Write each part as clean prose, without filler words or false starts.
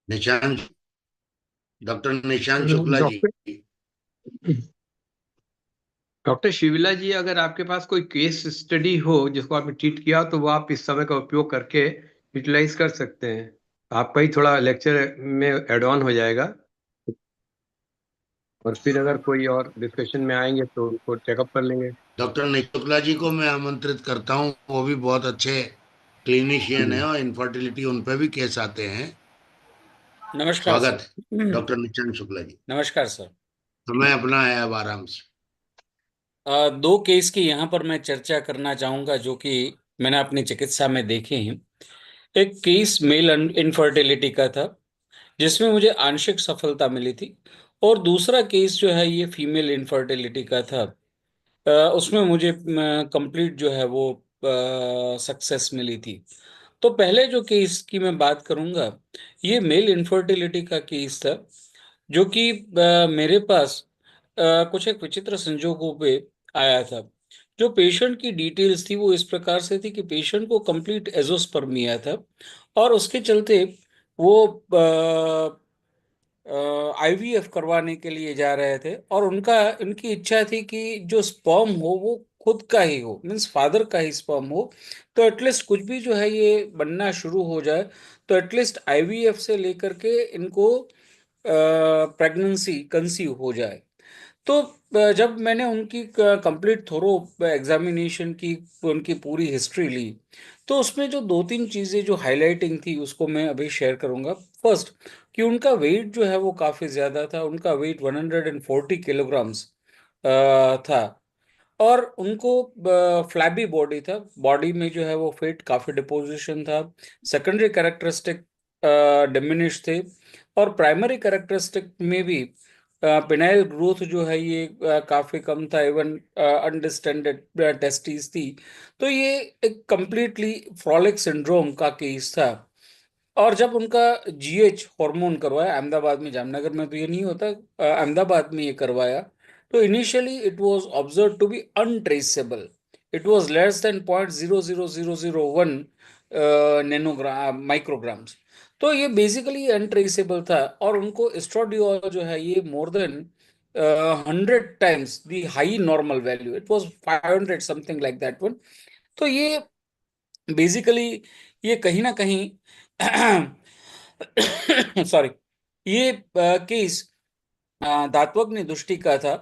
Nishant, doctor Nishant Shukla ji. Doctor doctor शिविला जी, अगर आपके पास कोई केस स्टडी हो जिसको आपने ट्रीट किया हो, तो वो आप इस समय का उपयोग करके यूटिलाइज कर सकते हैं। आपका ही थोड़ा लेक्चर में एड ऑन हो जाएगा। और फिर अगर कोई और डिस्कशन में आएंगे तो उनको चेकअप कर लेंगे। डॉक्टर निशांत शुक्ला जी को मैं आमंत्रित करता हूँ, वो भी बहुत अच्छे क्लिनिशियन है हम्म। और इनफर्टिलिटी उन पे भी केस आते हैं। नमस्कार स्वागत है सर। डॉक्टर निशांत शुक्ला जी। नमस्कार सर। समय अपना है, अब आराम से। दो केस की यहाँ पर मैं चर्चा करना चाहूँगा जो कि मैंने अपनी चिकित्सा में देखे हैं। एक केस मेल इनफर्टिलिटी का था जिसमें मुझे आंशिक सफलता मिली थी, और दूसरा केस जो है ये फीमेल इनफर्टिलिटी का था। उसमें मुझे कंप्लीट जो है वो सक्सेस मिली थी। तो पहले जो केस की मैं बात करूंगा, ये मेल इनफर्टिलिटी का केस था जो कि मेरे पास कुछ एक विचित्र संजोगों पे आया था। जो पेशेंट की डिटेल्स थी वो इस प्रकार से थी कि पेशेंट को कंप्लीट एजोस्पर्मिया था, और उसके चलते वो आईवीएफ करवाने के लिए जा रहे थे, और उनकी इच्छा थी कि जो स्पर्म हो वो खुद का ही हो, मीन्स फादर का ही स्पर्म हो। तो एटलीस्ट कुछ भी जो है ये बनना शुरू हो जाए, तो एटलीस्ट आईवीएफ से लेकर के इनको प्रेगनेंसी कंसीव हो जाए। तो जब मैंने उनकी कंप्लीट थोरो एग्जामिनेशन की, उनकी पूरी हिस्ट्री ली, तो उसमें जो दो तीन चीज़ें जो हाईलाइटिंग थी उसको मैं अभी शेयर करूंगा। फर्स्ट, कि उनका वेट जो है वो काफ़ी ज़्यादा था। उनका वेट 140 किलोग्राम्स था, और उनको फ्लैबी बॉडी था। बॉडी में जो है वो फेट काफ़ी डिपोजिशन था। सेकेंडरी कैरेक्टरिस्टिक डिमिनिश थे, और प्राइमरी कैरेक्टरिस्टिक में भी पिनाइल ग्रोथ जो है ये काफ़ी कम था। इवन अनडिस्टेंडेड टेस्टिस थी। तो ये एक कंप्लीटली फ्रॉलिक सिंड्रोम का केस था। और जब उनका जीएच हार्मोन करवाया अहमदाबाद में, जामनगर में तो ये नहीं होता, अहमदाबाद में ये करवाया, तो initially it was observe to be untraceable. It was less than 0.00001 nanogram micrograms. तो ये बेसिकली अनट्रेसेबल था, और उनको एस्ट्रोडियोल जो है ये more than 100 times the high normal value, it was 500 something like that one. तो ये बेसिकली ये कहीं ना कहीं सॉरी, ये केस धात्वग्नि दृष्टि का था।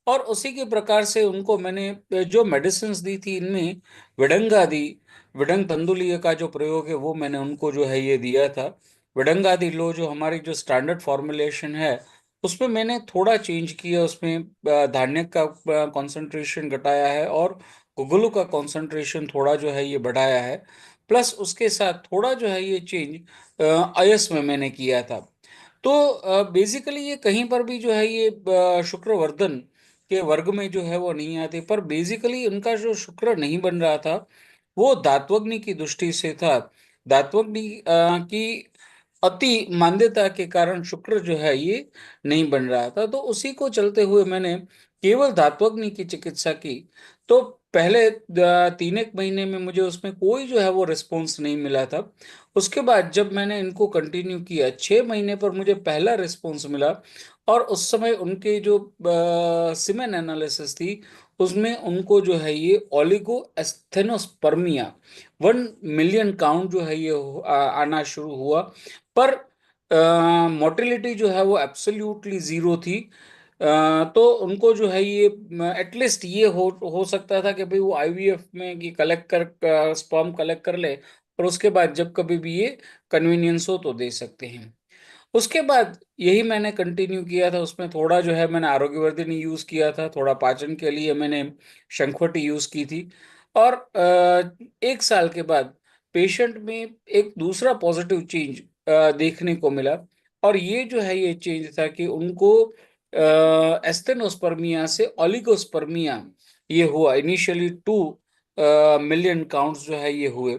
और उसी के प्रकार से उनको मैंने जो मेडिसिन्स दी थी, इनमें विडंगा दी। विडंग तंदुलीय का जो प्रयोग है वो मैंने उनको जो है ये दिया था। विडंगादी लो जो हमारी जो स्टैंडर्ड फॉर्मुलेशन है उसमें मैंने थोड़ा चेंज किया। उसमें धान्य का कंसंट्रेशन घटाया है, और गुगुलू का कंसंट्रेशन थोड़ा जो है ये बढ़ाया है। प्लस उसके साथ थोड़ा जो है ये चेंज आयस में मैंने किया था। तो बेसिकली ये कहीं पर भी जो है ये शुक्रवर्धन के वर्ग में जो है वो नहीं आते, पर बेसिकली उनका जो शुक्र नहीं बन रहा था वो धात्वग्नि की दृष्टि से था। धात्वग्नि की अति मान्यता के कारण शुक्र जो है ये नहीं बन रहा था। तो उसी को चलते हुए मैंने केवल धात्वग्नि की चिकित्सा की। तो पहले 3 एक महीने में मुझे उसमें कोई जो है वो रिस्पॉन्स नहीं मिला था। उसके बाद जब मैंने इनको कंटिन्यू किया, 6 महीने पर मुझे पहला रिस्पॉन्स मिला। और उस समय उनके जो सीमेन एनालिसिस थी उसमें उनको जो है ये ओलिगो एस्थेनोस्पर्मिया 1 मिलियन काउंट जो है ये आना शुरू हुआ। पर मोटिलिटी जो है वो एब्सोल्युटली जीरो थी। तो उनको जो है ये एटलीस्ट ये हो सकता था कि भाई वो आईवीएफ में कि कलेक्ट कर स्पर्म कलेक्ट कर ले, और उसके बाद जब कभी भी ये कन्वीनियंस हो तो दे सकते हैं। उसके बाद यही मैंने कंटिन्यू किया था। उसमें थोड़ा जो है मैंने आरोग्यवर्धिनी यूज किया था, थोड़ा पाचन के लिए मैंने शंखवटी यूज की थी। और 1 साल के बाद पेशेंट में एक दूसरा पॉजिटिव चेंज देखने को मिला। और ये जो है ये चेंज था कि उनको एस्थेनोस्पर्मिया से ओलिगोस्पर्मिया ये हुआ। इनिशियली 2 मिलियन काउंट्स जो है ये हुए।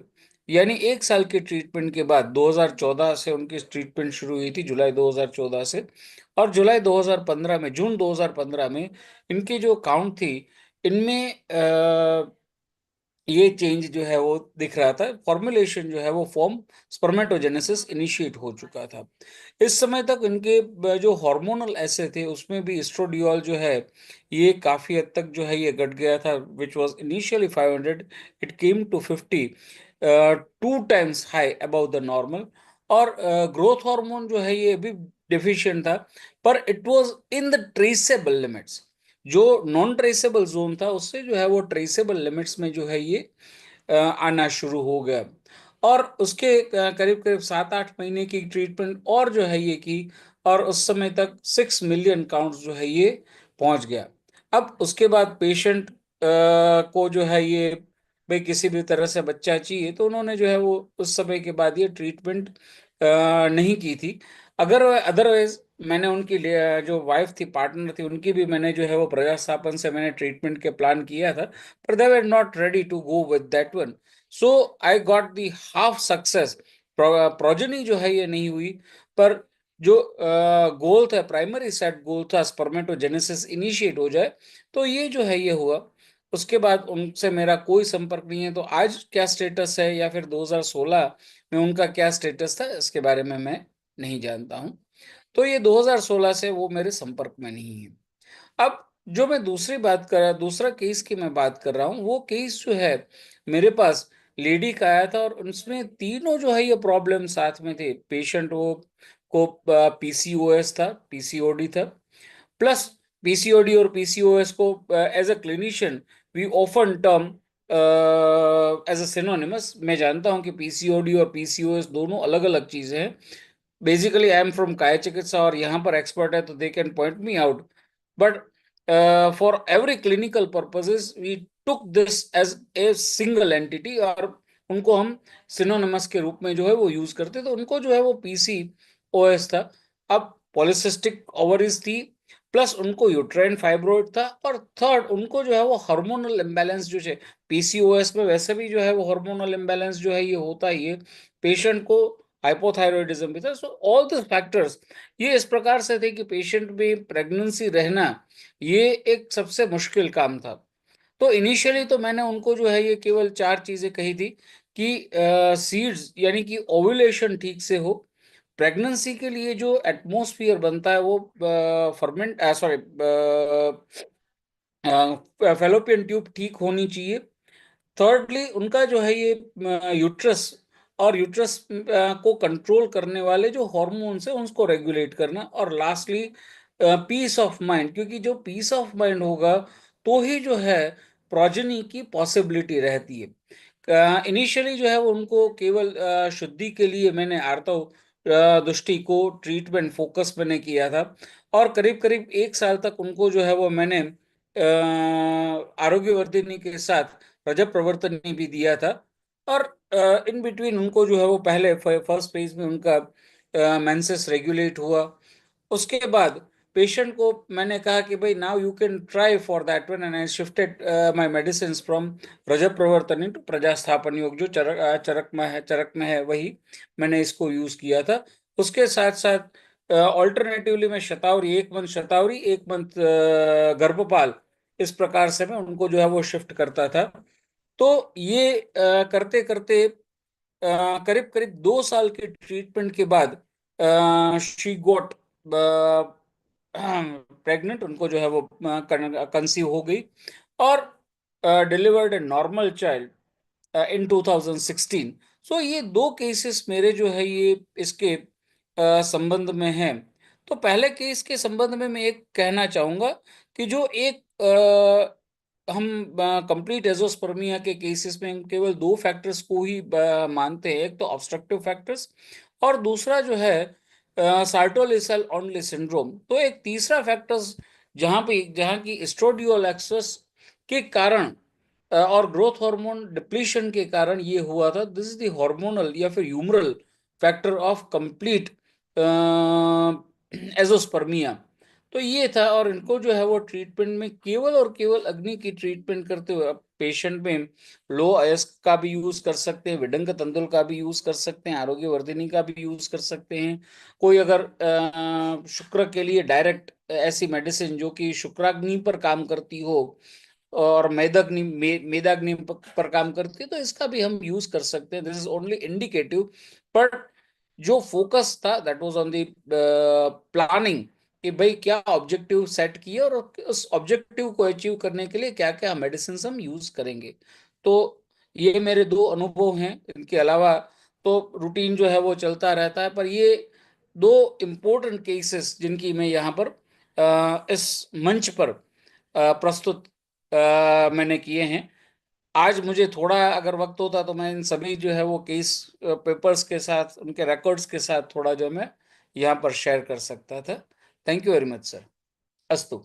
यानी 1 साल के ट्रीटमेंट के बाद 2014 से उनकी ट्रीटमेंट शुरू हुई थी, जुलाई 2014 से। और जुलाई 2015 में, जून 2015 में इनकी जो काउंट थी, इनमें ये चेंज जो है वो दिख रहा था, फॉर्मुलेशन जो है वो फॉर्म स्पर्मेटोजेनेसिस इनिशिएट हो चुका था। इस समय तक इनके जो हार्मोनल ऐसे थे उसमें भी एस्ट्रोडियोल जो है ये काफी हद तक जो है ये घट गया था, which was initially 500, it came to 50, 2 times high about the normal. और ग्रोथ हार्मोन जो है ये भी डिफिशिएंट था, पर it was in the traceable limits. जो नॉन ट्रेसेबल जोन था उससे जो है वो ट्रेसेबल लिमिट्स में जो है ये आना शुरू हो गया। और उसके करीब करीब 7-8 महीने की ट्रीटमेंट और जो है ये की, और उस समय तक 6 मिलियन काउंट जो है ये पहुंच गया। अब उसके बाद पेशेंट को जो है ये भाई किसी भी तरह से बच्चा चाहिए, तो उन्होंने जो है वो उस समय के बाद ये ट्रीटमेंट नहीं की थी। अगर अदरवाइज मैंने उनकी जो वाइफ थी, पार्टनर थी, उनकी भी मैंने जो है वो प्रजास्थापन से मैंने ट्रीटमेंट के प्लान किया था, पर they were not ready to go with that one. So I got the half success. Progeny जो है ये नहीं हुई, पर जो गोल था, प्राइमरी सेट गोल था स्पर्मेटोजेनेसिस इनिशिएट हो जाए, तो ये जो है ये हुआ। उसके बाद उनसे मेरा कोई संपर्क नहीं है। तो आज क्या स्टेटस है या फिर 2016 में उनका क्या स्टेटस था, इसके बारे में मैं नहीं जानता हूं। तो ये 2016 से वो मेरे संपर्क में नहीं है। अब जो मैं दूसरा केस की मैं बात कर रहा हूँ, वो केस जो है मेरे पास लेडी का आया था, और उसमें तीनों जो है ये प्रॉब्लम साथ में थे। पेशेंट वो को पीसीओएस था, पीसीओडी था, प्लस पीसीओडी और पीसीओएस को as a clinician we often term as a synonymous. मैं जानता हूं कि पीसीओडी और पीसीओएस दोनों अलग अलग चीजें हैं। बेसिकली आई एम फ्रॉम काय चिकित्सा, और यहाँ पर एक्सपर्ट है तो they can point me out, but for every clinical purposes we took this as a single entity, और उनको हम सिनोनिमस के रूप में जो है वो यूज करते। तो उनको जो है वो पीसीओएस था। अब पॉलिसिस्टिक ओवरीज थी, प्लस उनको यूट्राइन फाइब्रोइड था, और थर्ड उनको जो है वो हार्मोनल इम्बैलेंस जो है। पीसीओएस में वैसे भी जो है वो हार्मोनल इम्बैलेंस जो है ये होता ही है। पेशेंट को हाइपोथायरॉयडिज्म भी था। सो ऑल द फैक्टर्स ये इस प्रकार से थे कि पेशेंट में प्रेगनेंसी रहना ये एक सबसे मुश्किल काम था। तो इनिशियली तो मैंने उनको जो है ये केवल 4 चीजें कही थी कि सीड्स यानी कि ओव्यूलेशन ठीक से हो, प्रेगनेंसी के लिए जो एटमॉस्फेयर बनता है वो फर्मेंट सॉरी फेलोपियन ट्यूब ठीक होनी चाहिए। थर्डली उनका जो है ये यूट्रस, और यूट्रस को कंट्रोल करने वाले जो हॉर्मोन्स है उसको रेगुलेट करना। और लास्टली पीस ऑफ माइंड, क्योंकि जो पीस ऑफ माइंड होगा तो ही जो है प्रोजेनी की पॉसिबिलिटी रहती है। इनिशियली जो है वो उनको केवल शुद्धि के लिए मैंने आर्तव दृष्टि को ट्रीटमेंट फोकस मैंने किया था, और करीब करीब 1 साल तक उनको जो है वो मैंने आरोग्यवर्धिनी के साथ रजत प्रवर्तनी भी दिया था। और इन बिटवीन उनको जो है वो पहले फर्स्ट फेज में उनका मेंसेस रेगुलेट हुआ। उसके बाद पेशेंट को मैंने कहा कि भाई now you can try for that one, and I shifted my medicine from Rajat Pravartani to Prajasthapan Yog, जो चरक में है वही मैंने इसको यूज किया था। उसके साथ साथ ऑल्टरनेटिवली मैं शतावरी, 1 मंथ शतावरी, 1 मंथ गर्भपाल, इस प्रकार से मैं उनको जो है वो शिफ्ट करता था। तो ये करते करते करीब करीब 2 साल के ट्रीटमेंट के बाद शी गोट प्रेग्नेंट, उनको जो है वो कंसीव हो गई, और delivered a normal child in 2016। सो ये 2 केसेस मेरे जो है ये इसके संबंध में हैं। तो पहले केस के संबंध में मैं एक कहना चाहूंगा कि जो एक हम कंप्लीट एजोस्पर्मिया के केसेस में केवल 2 फैक्टर्स को ही मानते हैं, एक तो ऑब्स्ट्रक्टिव फैक्टर्स, और दूसरा जो है सार्टोलिसल ऑनली सिंड्रोम। तो एक तीसरा फैक्टर्स जहाँ की एस्ट्रोडियोल एक्सेस के कारण और ग्रोथ हार्मोन डिप्लीशन के कारण ये हुआ था। दिस इज द हार्मोनल या फिर humoral factor of complete azoospermia. तो ये था, और इनको जो है वो ट्रीटमेंट में केवल और केवल अग्नि की ट्रीटमेंट करते हुए पेशेंट में लो अयस्क का भी यूज कर सकते हैं, विडंग तंदुल का भी यूज कर सकते हैं, आरोग्यवर्धिनी का भी यूज कर सकते हैं। कोई अगर शुक्र के लिए डायरेक्ट ऐसी मेडिसिन जो कि शुक्राग्नि पर काम करती हो, और मेदाग्नि पर काम करती है, तो इसका भी हम यूज कर सकते हैं। This is only indicative, but जो फोकस था that was on the planning, कि भाई क्या ऑब्जेक्टिव सेट किए और उस ऑब्जेक्टिव को अचीव करने के लिए क्या क्या मेडिसिन हम यूज करेंगे। तो ये मेरे दो अनुभव हैं। इनके अलावा तो रूटीन जो है वो चलता रहता है, पर ये दो इम्पोर्टेंट केसेस जिनकी मैं यहाँ पर इस मंच पर प्रस्तुत मैंने किए हैं। आज मुझे थोड़ा अगर वक्त होता तो मैं इन सभी जो है वो केस पेपर्स के साथ, उनके रिकॉर्ड्स के साथ थोड़ा जो मैं यहाँ पर शेयर कर सकता था। Thank you very much sir. अस्तु।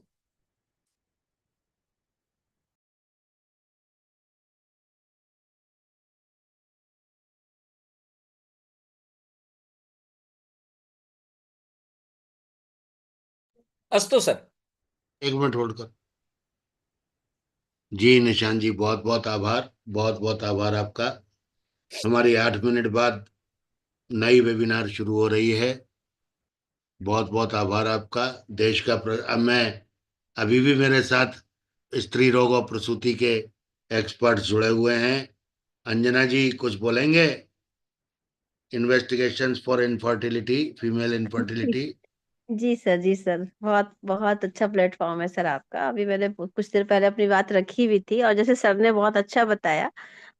अस्तु सर। एक मिनट होल्ड कर। जी निशान जी, बहुत बहुत आभार, बहुत बहुत आभार आपका। हमारी 8 मिनट बाद नई वेबिनार शुरू हो रही है। बहुत बहुत आभार आपका। देश का अब मैं, अभी भी मेरे साथ स्त्री रोग और प्रसूति के एक्सपर्ट्स जुड़े हुए हैं। अंजना जी कुछ बोलेंगे? Investigations for infertility, female infertility. जी सर, जी सर, बहुत बहुत अच्छा प्लेटफॉर्म है सर आपका। अभी मैंने कुछ देर पहले अपनी बात रखी हुई थी, और जैसे सर ने बहुत अच्छा बताया,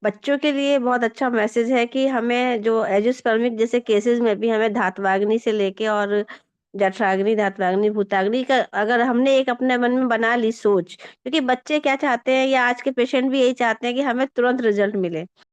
बच्चों के लिए बहुत अच्छा मैसेज है कि हमें जो एजियोस्पर्मिक जैसे केसेस में भी हमें धात्वाग्नि से लेके और जठराग्नि, धात्वाग्नि, भूताग्नि का अगर हमने एक अपने मन में बना ली सोच, क्योंकि बच्चे क्या चाहते हैं या आज के पेशेंट भी यही चाहते हैं कि हमें तुरंत रिजल्ट मिले।